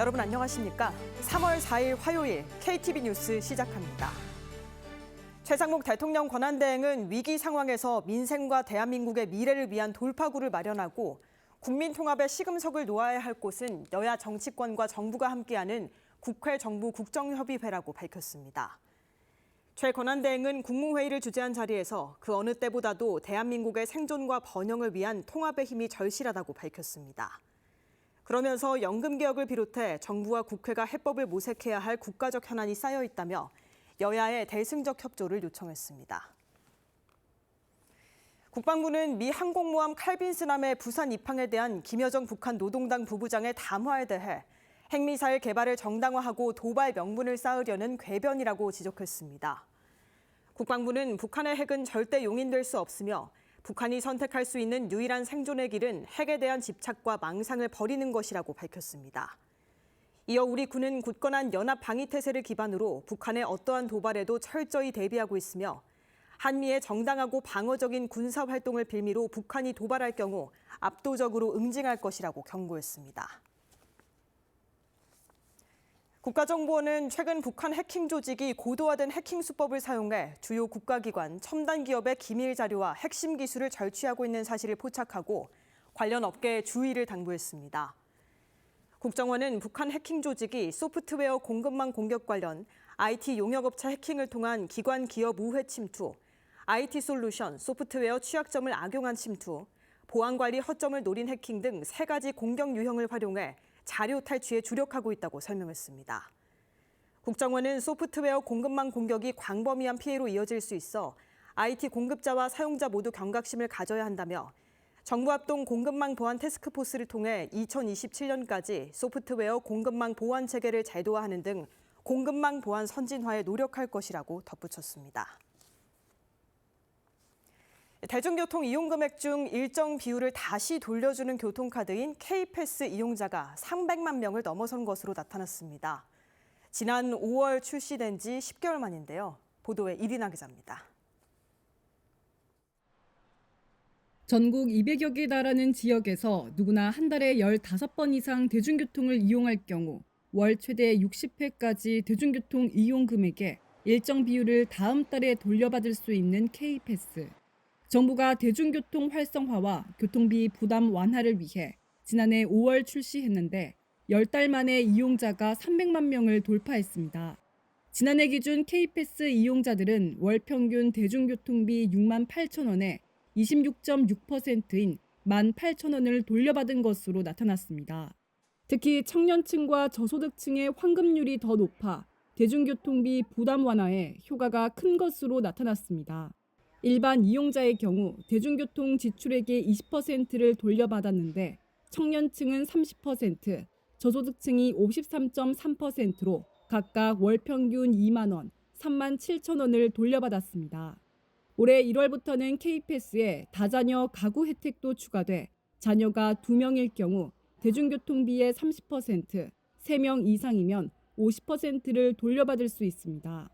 여러분 안녕하십니까? 3월 4일 화요일 KTV 뉴스 시작합니다. 최상목 대통령 권한대행은 위기 상황에서 민생과 대한민국의 미래를 위한 돌파구를 마련하고 국민 통합의 시금석을 놓아야 할 곳은 여야 정치권과 정부가 함께하는 국회 정부 국정협의회라고 밝혔습니다. 최 권한대행은 국무회의를 주재한 자리에서 그 어느 때보다도 대한민국의 생존과 번영을 위한 통합의 힘이 절실하다고 밝혔습니다. 그러면서 연금 개혁을 비롯해 정부와 국회가 해법을 모색해야 할 국가적 현안이 쌓여 있다며 여야의 대승적 협조를 요청했습니다. 국방부는 미 항공모함 칼빈스남의 부산 입항에 대한 김여정 북한 노동당 부부장의 담화에 대해 핵미사일 개발을 정당화하고 도발 명분을 쌓으려는 궤변이라고 지적했습니다. 국방부는 북한의 핵은 절대 용인될 수 없으며 북한이 선택할 수 있는 유일한 생존의 길은 핵에 대한 집착과 망상을 버리는 것이라고 밝혔습니다. 이어 우리 군은 굳건한 연합 방위 태세를 기반으로 북한의 어떠한 도발에도 철저히 대비하고 있으며 한미의 정당하고 방어적인 군사 활동을 빌미로 북한이 도발할 경우 압도적으로 응징할 것이라고 경고했습니다. 국가정보원은 최근 북한 해킹 조직이 고도화된 해킹 수법을 사용해 주요 국가기관, 첨단 기업의 기밀 자료와 핵심 기술을 절취하고 있는 사실을 포착하고 관련 업계에 주의를 당부했습니다. 국정원은 북한 해킹 조직이 소프트웨어 공급망 공격 관련 IT 용역업체 해킹을 통한 기관 기업 우회 침투, IT 솔루션, 소프트웨어 취약점을 악용한 침투, 보안관리 허점을 노린 해킹 등 3가지 공격 유형을 활용해 자료 탈취에 주력하고 있다고 설명했습니다. 국정원은 소프트웨어 공급망 공격이 광범위한 피해로 이어질 수 있어 IT 공급자와 사용자 모두 경각심을 가져야 한다며 정부 합동 공급망 보안 태스크포스를 통해 2027년까지 소프트웨어 공급망 보안 체계를 제도화하는 등 공급망 보안 선진화에 노력할 것이라고 덧붙였습니다. 대중교통 이용 금액 중 일정 비율을 다시 돌려주는 교통카드인 K패스 이용자가 300만 명을 넘어선 것으로 나타났습니다. 지난 5월 출시된 지 10개월 만인데요. 보도에 이리나 기자입니다. 전국 200여 개 달하는 지역에서 누구나 한 달에 15번 이상 대중교통을 이용할 경우 월 최대 60회까지 대중교통 이용 금액의 일정 비율을 다음 달에 돌려받을 수 있는 K패스. 정부가 대중교통 활성화와 교통비 부담 완화를 위해 지난해 5월 출시했는데 10달 만에 이용자가 300만 명을 돌파했습니다. 지난해 기준 K패스 이용자들은 월 평균 대중교통비 6만 8천 원에 26.6%인 18,000원을 돌려받은 것으로 나타났습니다. 특히 청년층과 저소득층의 환급률이 더 높아 대중교통비 부담 완화에 효과가 큰 것으로 나타났습니다. 일반 이용자의 경우 대중교통 지출액의 20%를 돌려받았는데 청년층은 30%, 저소득층이 53.3%로 각각 월 평균 2만 원, 3만 7천 원을 돌려받았습니다. 올해 1월부터는 K패스에 다자녀 가구 혜택도 추가돼 자녀가 2명일 경우 대중교통비의 30%, 3명 이상이면 50%를 돌려받을 수 있습니다.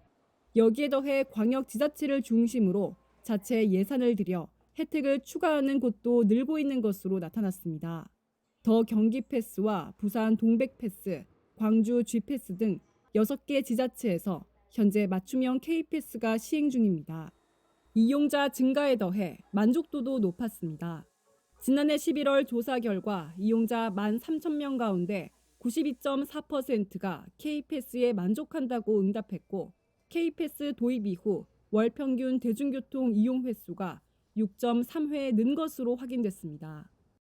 여기에 더해 광역지자체를 중심으로 자체 예산을 들여 혜택을 추가하는 곳도 늘고 있는 것으로 나타났습니다. 더 경기패스와 부산 동백패스, 광주 G패스 등 6개 지자체에서 현재 맞춤형 K패스가 시행 중입니다. 이용자 증가에 더해 만족도도 높았습니다. 지난해 11월 조사 결과 이용자 13,000명 가운데 92.4%가 K패스에 만족한다고 응답했고 K패스 도입 이후 월 평균 대중교통 이용 횟수가 6.3회 는 것으로 확인됐습니다.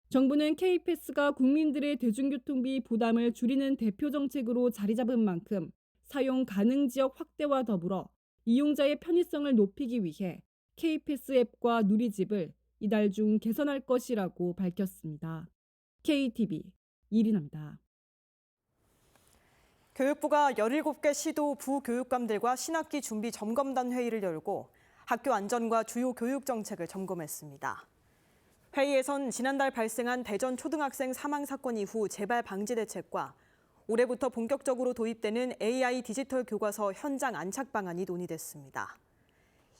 정부는 K패스가 국민들의 대중교통비 부담을 줄이는 대표 정책으로 자리 잡은 만큼 사용 가능 지역 확대와 더불어 이용자의 편의성을 높이기 위해 K패스 앱과 누리집을 이달 중 개선할 것이라고 밝혔습니다. KTV 이리나입니다. 교육부가 17개 시도 부교육감들과 신학기 준비 점검단 회의를 열고 학교 안전과 주요 교육 정책을 점검했습니다. 회의에선 지난달 발생한 대전 초등학생 사망 사건 이후 재발 방지 대책과 올해부터 본격적으로 도입되는 AI 디지털 교과서 현장 안착 방안이 논의됐습니다.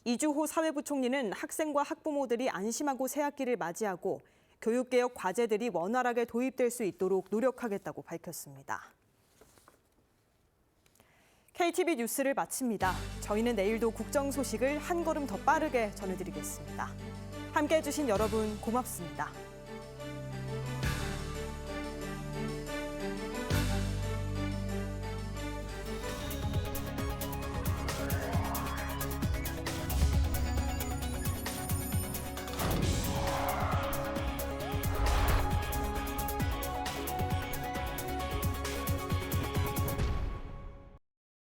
이주호 사회부총리는 학생과 학부모들이 안심하고 새학기를 맞이하고 교육개혁 과제들이 원활하게 도입될 수 있도록 노력하겠다고 밝혔습니다. KTV 뉴스를 마칩니다. 저희는 내일도 국정 소식을 한 걸음 더 빠르게 전해드리겠습니다. 함께해 주신 여러분 고맙습니다.